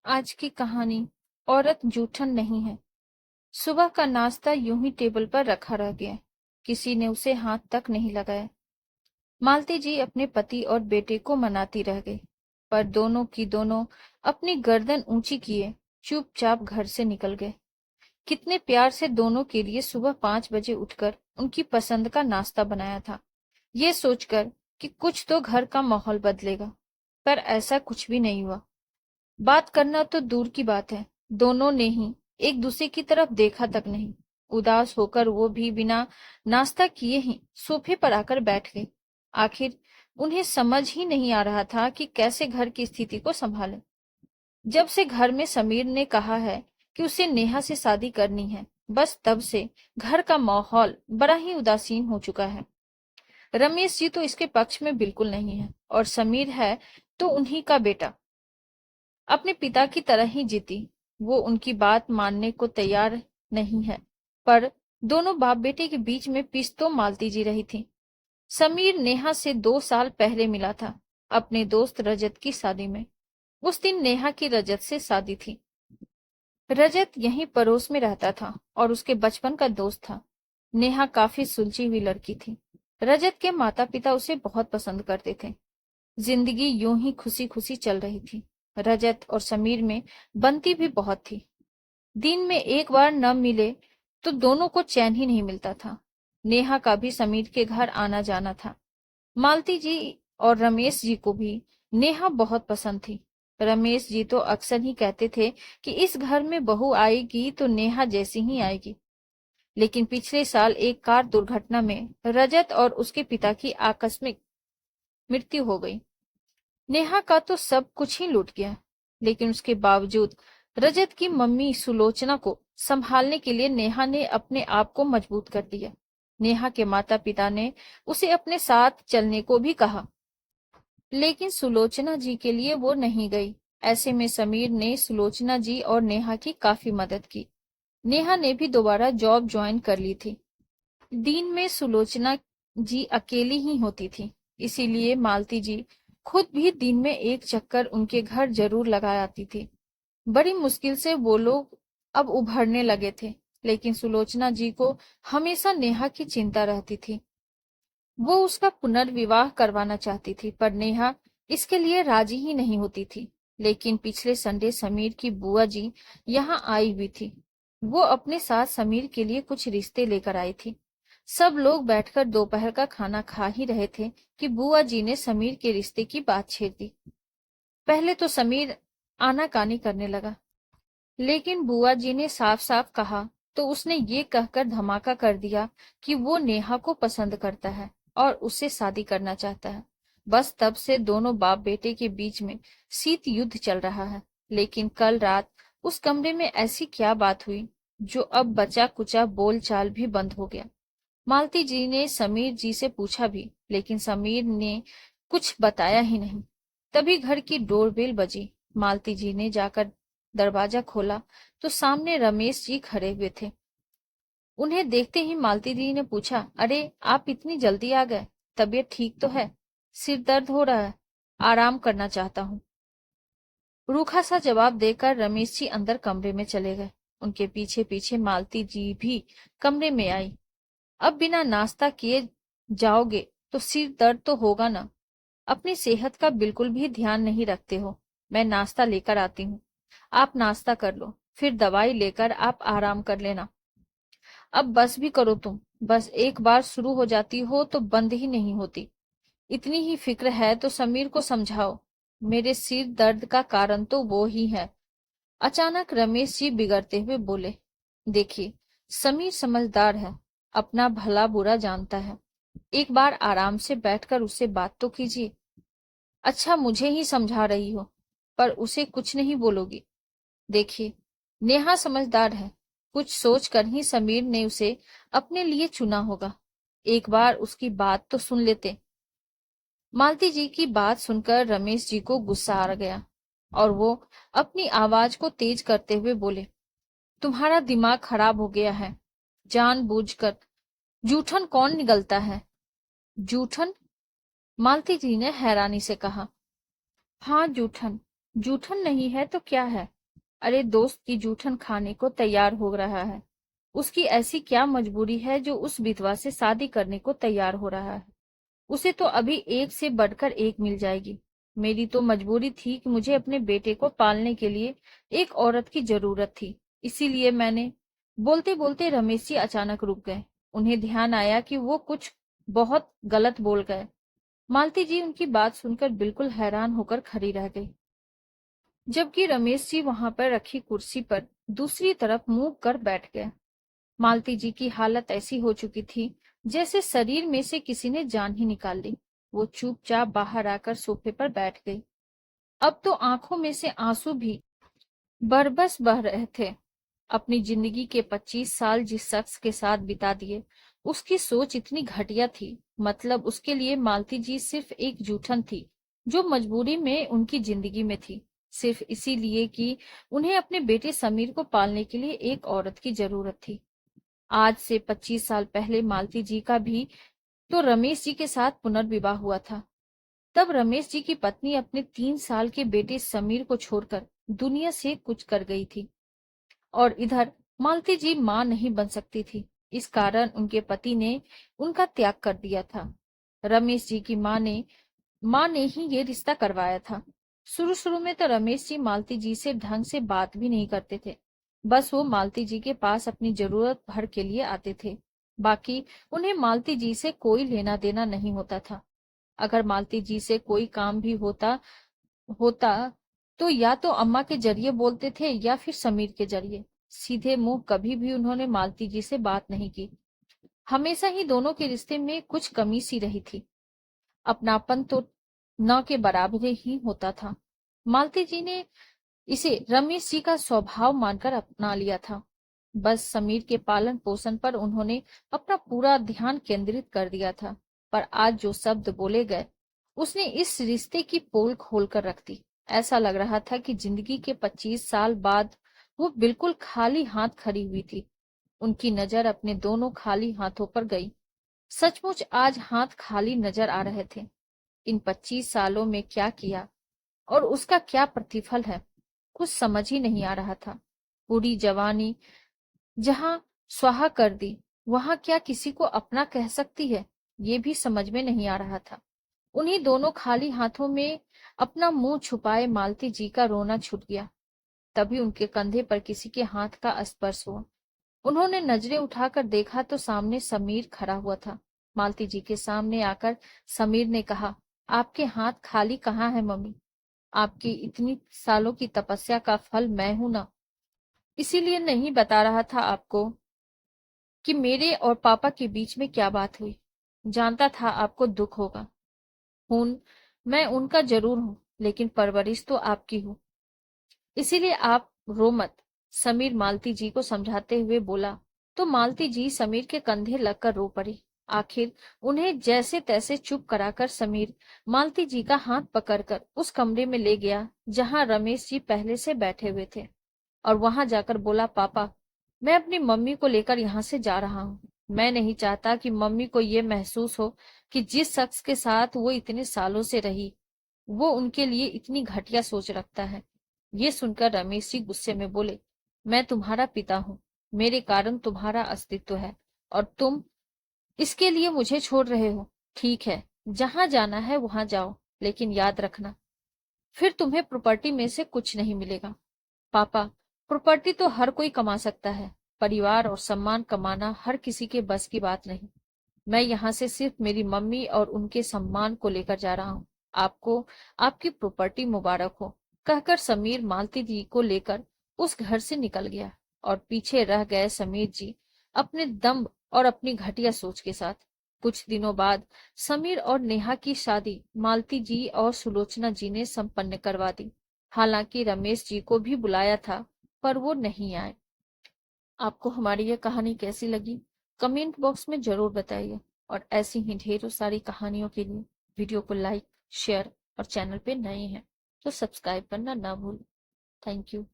आज की कहानी औरत जूठन नहीं है। सुबह का नाश्ता यूं ही टेबल पर रखा रह गया। किसी ने उसे हाथ तक नहीं लगाया। मालती जी अपने पति और बेटे को मनाती रह गई, पर दोनों की दोनों अपनी गर्दन ऊंची किए चुपचाप घर से निकल गए। कितने प्यार से दोनों के लिए सुबह 5 बजे उठकर उनकी पसंद का नाश्ता बनाया था, ये सोचकर कि कुछ तो घर का माहौल बदलेगा। पर ऐसा कुछ भी नहीं हुआ। बात करना तो दूर की बात है, दोनों ने ही एक दूसरे की तरफ देखा तक नहीं। उदास होकर वो भी बिना नाश्ता किए ही सोफे पर आकर बैठ गई। आखिर उन्हें समझ ही नहीं आ रहा था कि कैसे घर की स्थिति को संभालें। जब से घर में समीर ने कहा है कि उसे नेहा से शादी करनी है, बस तब से घर का माहौल बड़ा ही उदासीन हो चुका है। रमेश जी तो इसके पक्ष में बिल्कुल नहीं है, और समीर है तो उन्हीं का बेटा, अपने पिता की तरह ही जीती। वो उनकी बात मानने को तैयार नहीं है। पर दोनों बाप बेटे के बीच में पिस तो मालती जी रही थी। समीर नेहा से 2 साल पहले मिला था, अपने दोस्त रजत की शादी में। उस दिन नेहा की रजत से शादी थी। रजत यहीं पड़ोस में रहता था और उसके बचपन का दोस्त था। नेहा काफी सुलझी हुई लड़की थी। रजत के माता पिता उसे बहुत पसंद करते थे। जिंदगी यूं ही खुशी खुशी चल रही थी। रजत और समीर में बनती भी बहुत थी। दिन में एक बार न मिले तो दोनों को चैन ही नहीं मिलता था। नेहा का भी समीर के घर आना जाना था। मालती जी और रमेश जी को भी नेहा बहुत पसंद थी। रमेश जी तो अक्सर ही कहते थे कि इस घर में बहू आएगी तो नेहा जैसी ही आएगी। लेकिन पिछले साल एक कार दुर्घटना में रजत और उसके पिता की आकस्मिक मृत्यु हो गई। नेहा का तो सब कुछ ही लूट गया, लेकिन उसके बावजूद रजत की मम्मी सुलोचना को संभालने के लिए नेहा ने अपने आप को मजबूत कर दिया। नेहा के माता पिता ने उसे अपने साथ चलने को भी कहा, लेकिन सुलोचना जी के लिए वो नहीं गई। ऐसे में समीर ने सुलोचना जी और नेहा की काफी मदद की। नेहा ने भी दोबारा जॉब ज्वाइन कर ली थी। दिन में सुलोचना जी अकेली ही होती थी, इसीलिए मालती जी खुद भी दिन में एक चक्कर उनके घर जरूर लगा आती थी। बड़ी मुश्किल से वो लोग अब उभरने लगे थे, लेकिन सुलोचना जी को हमेशा नेहा की चिंता रहती थी। वो उसका पुनर्विवाह करवाना चाहती थी, पर नेहा इसके लिए राजी ही नहीं होती थी। लेकिन पिछले संडे समीर की बुआ जी यहाँ आई हुई थी। वो अपने साथ समीर के लिए कुछ रिश्ते लेकर आई थी। सब लोग बैठकर दोपहर का खाना खा ही रहे थे कि बुआ जी ने समीर के रिश्ते की बात छेड़ दी। पहले तो समीर आनाकानी करने लगा, लेकिन बुआ जी ने साफ साफ कहा तो उसने ये कहकर धमाका कर दिया कि वो नेहा को पसंद करता है और उससे शादी करना चाहता है। बस तब से दोनों बाप बेटे के बीच में शीत युद्ध चल रहा है। लेकिन कल रात उस कमरे में ऐसी क्या बात हुई जो अब बचा कुचा बोल चाल भी बंद हो गया। मालती जी ने समीर जी से पूछा भी, लेकिन समीर ने कुछ बताया ही नहीं। तभी घर की डोरबेल बजी। मालती जी ने जाकर दरवाजा खोला तो सामने रमेश जी खड़े हुए थे। उन्हें देखते ही मालती जी ने पूछा, अरे आप इतनी जल्दी आ गए, तबीयत ठीक तो है? सिर दर्द हो रहा है, आराम करना चाहता हूँ। रूखा सा जवाब देकर रमेश जी अंदर कमरे में चले गए। उनके पीछे पीछे मालती जी भी कमरे में आई। अब बिना नाश्ता किए जाओगे तो सिर दर्द तो होगा ना। अपनी सेहत का बिल्कुल भी ध्यान नहीं रखते हो। मैं नाश्ता लेकर आती हूँ, आप नाश्ता कर लो, फिर दवाई लेकर आप आराम कर लेना। अब बस भी करो तुम, बस एक बार शुरू हो जाती हो तो बंद ही नहीं होती। इतनी ही फिक्र है तो समीर को समझाओ। मेरे सिर दर्द का कारण तो वो ही है। अचानक रमेश जी बिगड़ते हुए बोले, देखिए समीर समझदार है, अपना भला बुरा जानता है। एक बार आराम से बैठकर उससे बात तो कीजिए। अच्छा मुझे ही समझा रही हो, पर उसे कुछ नहीं बोलोगी? देखिए नेहा समझदार है, कुछ सोच कर ही समीर ने उसे अपने लिए चुना होगा। एक बार उसकी बात तो सुन लेते। मालती जी की बात सुनकर रमेश जी को गुस्सा आ गया और वो अपनी आवाज को तेज करते हुए बोले, तुम्हारा दिमाग खराब हो गया है, जानबूझकर जूठन कौन निगलता है? जूठन? मालती जी ने हैरानी से कहा, हाँ जूठन। जूठन नहीं है तो क्या है? अरे दोस्त की जूठन खाने को तैयार हो रहा है। उसकी ऐसी क्या मजबूरी है जो उस विधवा से शादी करने को तैयार हो रहा है। उसे तो अभी एक से बढ़कर एक मिल जाएगी। मेरी तो मजबूरी थी कि मुझे अपने बेटे को पालने के लिए एक औरत की जरूरत थी, इसीलिए मैंने। बोलते बोलते रमेश जी अचानक रुक गए। उन्हें ध्यान आया कि वो कुछ बहुत गलत बोल गए। मालती जी उनकी बात सुनकर बिल्कुल हैरान होकर खड़ी रह गई, जबकि रमेश जी वहां पर रखी कुर्सी पर दूसरी तरफ मुंह कर बैठ गए। मालती जी की हालत ऐसी हो चुकी थी जैसे शरीर में से किसी ने जान ही निकाल ली। वो चुपचाप बाहर आकर सोफे पर बैठ गई। अब तो आंखों में से आंसू भी बरबस बह रहे थे। अपनी जिंदगी के 25 साल जिस शख्स के साथ बिता दिए, उसकी सोच इतनी घटिया थी। मतलब उसके लिए मालती जी सिर्फ एक जूठन थी जो मजबूरी में उनकी जिंदगी में थी, सिर्फ इसीलिए कि उन्हें अपने बेटे समीर को पालने के लिए एक औरत की जरूरत थी। आज से 25 साल पहले मालती जी का भी तो रमेश जी के साथ पुनर्विवाह हुआ था। तब रमेश जी की पत्नी अपने 3 साल के बेटे समीर को छोड़कर दुनिया से कुछ कर गई थी, और इधर मालती जी मां नहीं बन सकती थी। इस कारण उनके पति ने उनका त्याग कर दिया था। रमेश जी की मां ने ही ये रिश्ता करवाया था। शुरू शुरू में तो रमेश जी मालती जी से ढंग से बात भी नहीं करते थे। बस वो मालती जी के पास अपनी जरूरत भर के लिए आते थे। बाकी उन्हें मालती जी से कोई लेना देना नहीं होता था। अगर मालती जी से कोई काम भी होता होता तो या तो अम्मा के जरिए बोलते थे या फिर समीर के जरिए। सीधे मुंह कभी भी उन्होंने मालती जी से बात नहीं की। हमेशा ही दोनों के रिश्ते में कुछ कमी सी रही थी। अपनापन तो न के बराबर ही होता था। मालती जी ने इसे रमेश जी का स्वभाव मानकर अपना लिया था। बस समीर के पालन पोषण पर उन्होंने अपना पूरा ध्यान केंद्रित कर दिया था। पर आज जो शब्द बोले गए, उसने इस रिश्ते की पोल खोल कर रख दी। ऐसा लग रहा था कि जिंदगी के 25 साल बाद वो बिल्कुल खाली हाथ खड़ी हुई थी। उनकी नजर अपने दोनों खाली हाथों पर गई। सचमुच आज हाथ खाली नजर आ रहे थे। इन 25 सालों में क्या किया और उसका क्या प्रतिफल है, कुछ समझ ही नहीं आ रहा था। पूरी जवानी जहां स्वाहा कर दी, वहां क्या किसी को अपना कह सकती है, ये भी समझ में नहीं आ रहा था। उन्हीं दोनों खाली हाथों में अपना मुंह छुपाए मालती जी का रोना छूट गया। तभी उनके कंधे पर किसी के हाथ का स्पर्श हुआ। उन्होंने नजरें उठाकर देखा तो सामने समीर खड़ा हुआ था। मालती जी के सामने आकर समीर ने कहा, आपके हाथ खाली कहाँ है मम्मी? आपकी इतनी सालों की तपस्या का फल मैं हूं ना, इसीलिए नहीं बता रहा था आपको कि मेरे और पापा के बीच में क्या बात हुई। जानता था आपको दुख होगा। खून मैं उनका जरूर हूं, लेकिन परवरिश तो आपकी हूं, इसीलिए आप रो मत। समीर मालती जी को समझाते हुए बोला। तो मालती जी समीर के कंधे लगकर रो पड़ी। आखिर उन्हें जैसे तैसे चुप कराकर समीर मालती जी का हाथ पकड़कर उस कमरे में ले गया जहां रमेश जी पहले से बैठे हुए थे, और वहां जाकर बोला, पापा, मैं अपनी मम्मी को लेकर यहाँ से जा रहा हूँ। मैं नहीं चाहता कि मम्मी को ये महसूस हो कि जिस शख्स के साथ वो इतने सालों से रही, वो उनके लिए इतनी घटिया सोच रखता है। ये सुनकर रमेश जी गुस्से में बोले, मैं तुम्हारा पिता हूँ, मेरे कारण तुम्हारा अस्तित्व है, और तुम इसके लिए मुझे छोड़ रहे हो। ठीक है, जहां जाना है वहां जाओ, लेकिन याद रखना, फिर तुम्हें प्रॉपर्टी में से कुछ नहीं मिलेगा। पापा, प्रॉपर्टी तो हर कोई कमा सकता है, परिवार और सम्मान कमाना हर किसी के बस की बात नहीं। मैं यहाँ से सिर्फ मेरी मम्मी और उनके सम्मान को लेकर जा रहा हूँ। आपको आपकी प्रॉपर्टी मुबारक हो, कहकर समीर मालती जी को लेकर उस घर से निकल गया, और पीछे रह गए समीर जी अपने दम्भ और अपनी घटिया सोच के साथ। कुछ दिनों बाद समीर और नेहा की शादी मालती जी और सुलोचना जी ने संपन्न करवा दी। हालांकि रमेश जी को भी बुलाया था, पर वो नहीं आए। आपको हमारी यह कहानी कैसी लगी, कमेंट बॉक्स में जरूर बताइए, और ऐसी ही ढेरों सारी कहानियों के लिए वीडियो को लाइक, शेयर, और चैनल पे नए हैं तो सब्सक्राइब करना ना भूलें। Thank you.